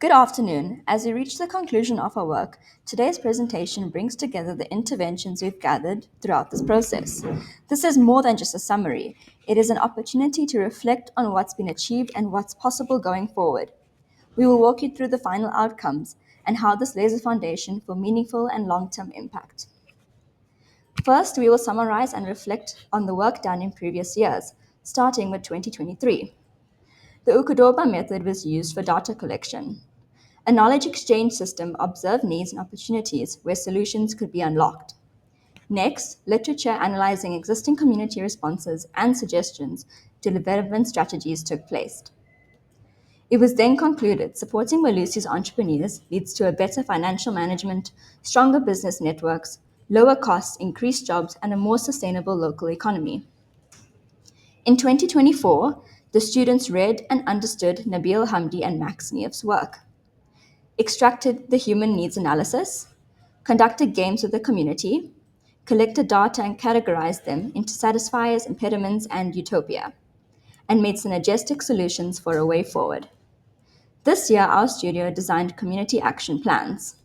Good afternoon. As we reach the conclusion of our work, today's presentation brings together the interventions we've gathered throughout this process. This is more than just a summary, it is an opportunity to reflect on what's been achieved and what's possible going forward. We will walk you through the final outcomes and how this lays a foundation for meaningful and long term impact. First, we will summarize and reflect on the work done in previous years, starting with 2023. The Ukudoba method was used for data collection. A knowledge exchange system observed needs and opportunities where solutions could be unlocked. Next, literature analyzing existing community responses and suggestions to development strategies took place. It was then concluded supporting Melusi's entrepreneurs leads to a better financial management, stronger business networks, lower costs, increased jobs, and a more sustainable local economy. In 2024, the students read and understood Nabil Hamdi and Max Neef's work, extracted the human needs analysis, conducted games with the community, collected data and categorized them into satisfiers, impediments, and utopia, and made synergistic solutions for a way forward. This year, our studio designed community action plans.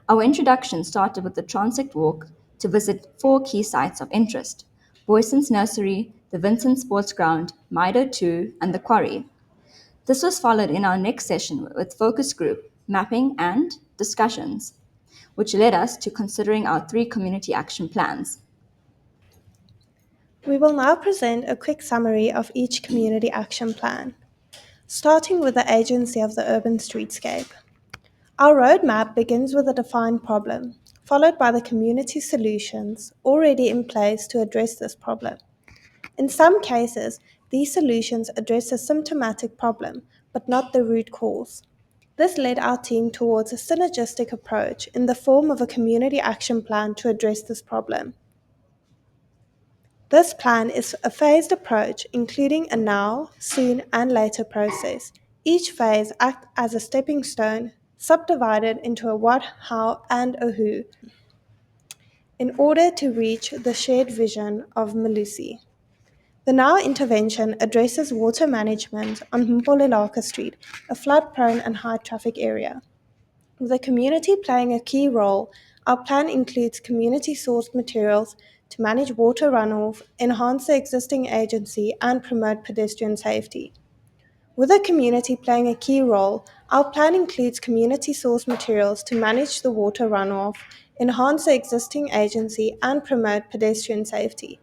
Our introduction started with the transect walk to visit four key sites of interest: Boyson's Nursery, the Vincent Sports Ground, Mido 2, and the Quarry. This was followed in our next session with focus group, mapping, and discussions, which led us to considering our three community action plans. We will now present a quick summary of each community action plan, starting with the agency of the urban streetscape. Our roadmap begins with a defined problem, followed by the community solutions already in place to address this problem. In some cases, these solutions address a symptomatic problem, but not the root cause. This led our team towards a synergistic approach in the form of a community action plan to address this problem. This plan is a phased approach, including a now, soon, and later process. Each phase acts as a stepping stone, subdivided into a what, how, and a who, in order to reach the shared vision of Melusi. The now intervention addresses water management on Mpolelaka Street, a flood-prone and high-traffic area. With the community playing a key role, our plan includes community-sourced materials to manage water runoff, enhance the existing agency, and promote pedestrian safety. With the community playing a key role, our plan includes community-sourced materials to manage the water runoff, enhance the existing agency, and promote pedestrian safety.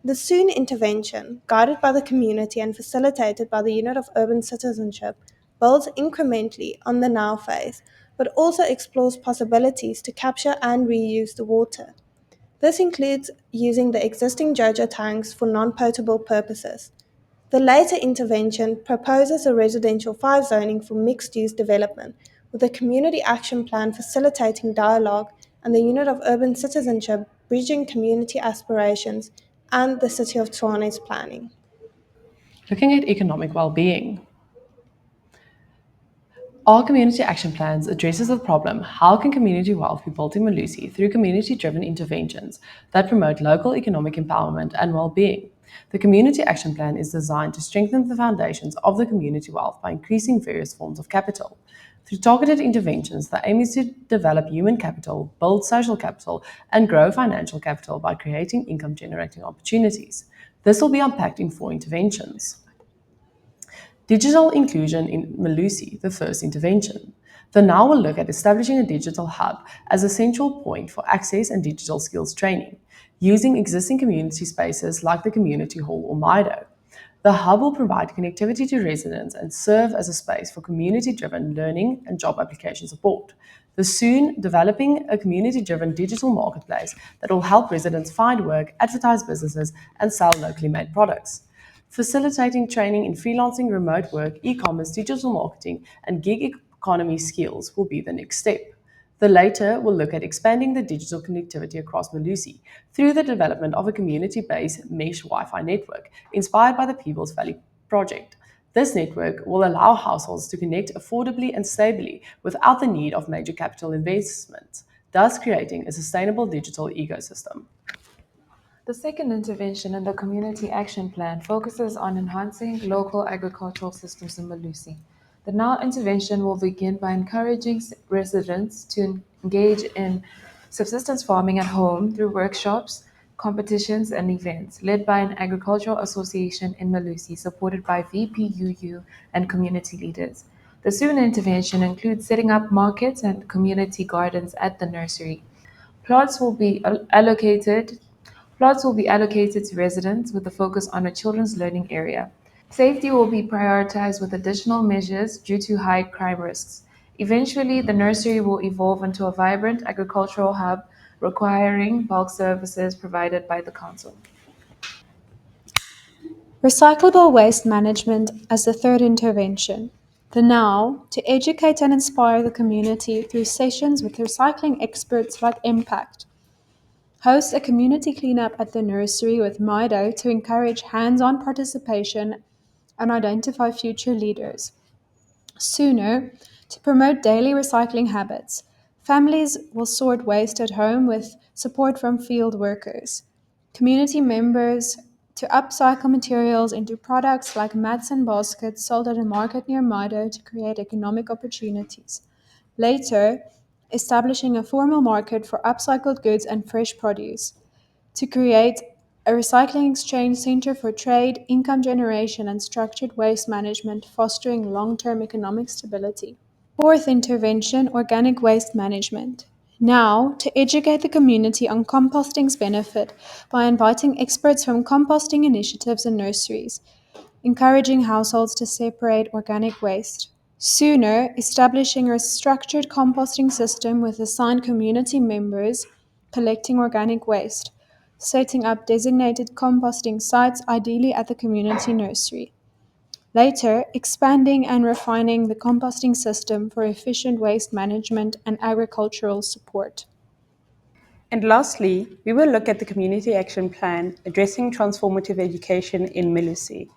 The Soon intervention, guided by the community and facilitated by the Unit of Urban Citizenship, builds incrementally on the now phase, but also explores possibilities to capture and reuse the water. This includes using the existing JoJo tanks for non-potable purposes. The later intervention proposes a residential 5 zoning for mixed-use development, with a community action plan facilitating dialogue and the Unit of Urban Citizenship bridging community aspirations and the City of Tshwane's planning. Looking at economic well-being. Our community action plans addresses the problem: how can community wealth be built in Melusi through community-driven interventions that promote local economic empowerment and well-being. The community action plan is designed to strengthen the foundations of the community wealth by increasing various forms of capital. Through targeted interventions, the aim is to develop human capital, build social capital, and grow financial capital by creating income-generating opportunities. This will be unpacked in 4 interventions. Digital inclusion in Melusi, the first intervention. The now will look at establishing a digital hub as a central point for access and digital skills training, using existing community spaces like the community hall or Mido. The hub will provide connectivity to residents and serve as a space for community-driven learning and job application support. The Soon, developing a community-driven digital marketplace that will help residents find work, advertise businesses, and sell locally made products. Facilitating training in freelancing, remote work, e-commerce, digital marketing, and gig economy skills will be the next step. The later will look at expanding the digital connectivity across Melusi through the development of a community-based mesh Wi-Fi network inspired by the People's Valley project. This network will allow households to connect affordably and stably without the need of major capital investments, thus creating a sustainable digital ecosystem. The second intervention in the Community Action Plan focuses on enhancing local agricultural systems in Melusi. The Now intervention will begin by encouraging residents to engage in subsistence farming at home through workshops, competitions, and events led by an agricultural association in Melusi, supported by VPUU and community leaders. The Soon intervention includes setting up markets and community gardens at the nursery. Plots will be allocated Plots will be allocated to residents with a focus on a children's learning area. Safety will be prioritized with additional measures due to high crime risks. Eventually, the nursery will evolve into a vibrant agricultural hub requiring bulk services provided by the council. Recyclable waste management as the third intervention. The Now, to educate and inspire the community through sessions with recycling experts like Impact. Host a community cleanup at the nursery with Mido to encourage hands on participation and identify future leaders. Sooner, to promote daily recycling habits. Families will sort waste at home with support from field workers. Community members to upcycle materials into products like mats and baskets sold at a market near Mido to create economic opportunities. Later, establishing a formal market for upcycled goods and fresh produce to create a recycling exchange center for trade, income generation, and structured waste management, fostering long term economic stability. Fourth intervention, organic waste management. Now, to educate the community on composting's benefit by inviting experts from composting initiatives and nurseries, encouraging households to separate organic waste. Sooner, establishing a structured composting system with assigned community members collecting organic waste, setting up designated composting sites, ideally at the community nursery. Later, expanding and refining the composting system for efficient waste management and agricultural support. And lastly, we will look at the Community Action Plan addressing transformative education in Melusi.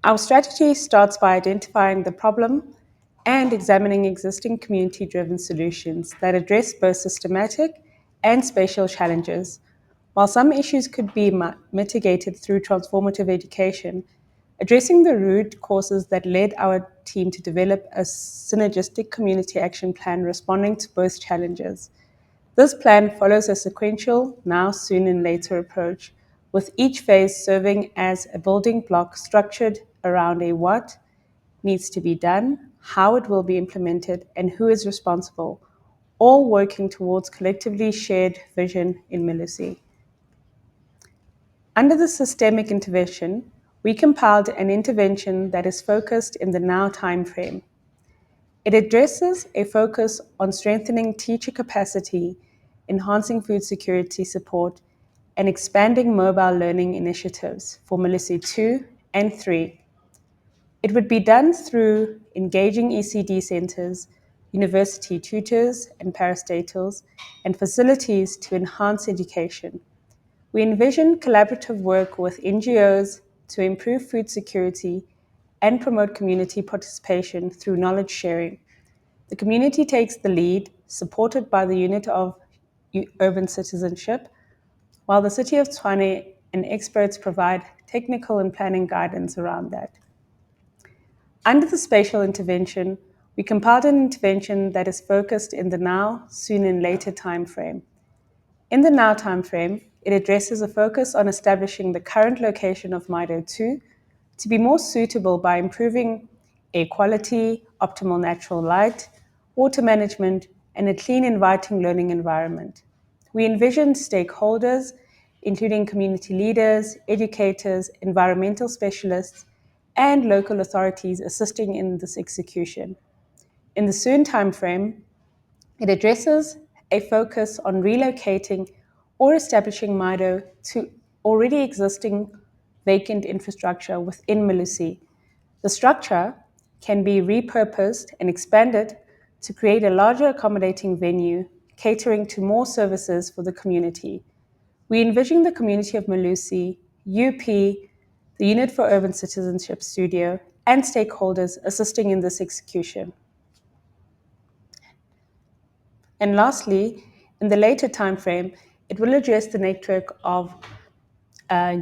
Our strategy starts by identifying the problem and examining existing community driven solutions that address both systematic and spatial challenges. While some issues could be mitigated through transformative education, addressing the root causes that led our team to develop a synergistic community action plan responding to both challenges. This plan follows a sequential now, soon, and later approach, with each phase serving as a building block structured around a what needs to be done, how it will be implemented, and who is responsible, all working towards collectively shared vision in Melusi. Under the systemic intervention, we compiled an intervention that is focused in the now timeframe. It addresses a focus on strengthening teacher capacity, enhancing food security support, and expanding mobile learning initiatives for Melusi 2 and 3. It would be done through engaging ECD centers, university tutors and parastatals, and facilities to enhance education. We envision collaborative work with NGOs to improve food security and promote community participation through knowledge sharing. The community takes the lead, supported by the Unit of Urban Citizenship, while the City of Tshwane and experts provide technical and planning guidance around that. Under the spatial intervention, we compiled an intervention that is focused in the now, soon, and later timeframe. In the now timeframe, it addresses a focus on establishing the current location of Mido 2 to be more suitable by improving air quality, optimal natural light, water management, and a clean, inviting learning environment. We envisioned stakeholders, including community leaders, educators, environmental specialists, and local authorities assisting in this execution. In the soon timeframe, it addresses a focus on relocating or establishing Mido to already existing vacant infrastructure within Melusi. The structure can be repurposed and expanded to create a larger accommodating venue catering to more services for the community. We envision the community of Melusi, UP, the Unit for Urban Citizenship Studio, and stakeholders assisting in this execution. And lastly, in the later timeframe, it will address the network of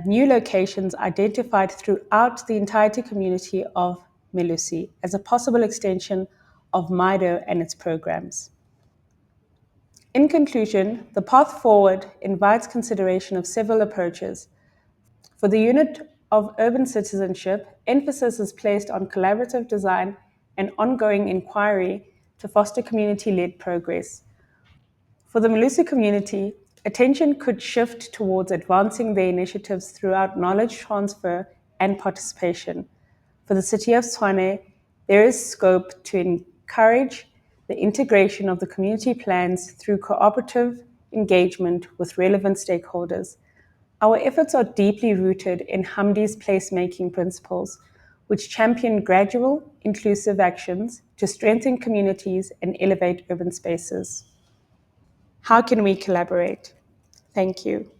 new locations identified throughout the entirety community of Melusi as a possible extension of MIDO and its programs. In conclusion, the path forward invites consideration of several approaches. For the unit of urban citizenship, emphasis is placed on collaborative design and ongoing inquiry to foster community-led progress. For the Melusi community, attention could shift towards advancing their initiatives throughout knowledge transfer and participation. For the city of Tshwane, there is scope to encourage the integration of the community plans through cooperative engagement with relevant stakeholders. Our efforts are deeply rooted in Hamdi's placemaking principles, which champion gradual, inclusive actions to strengthen communities and elevate urban spaces. How can we collaborate? Thank you.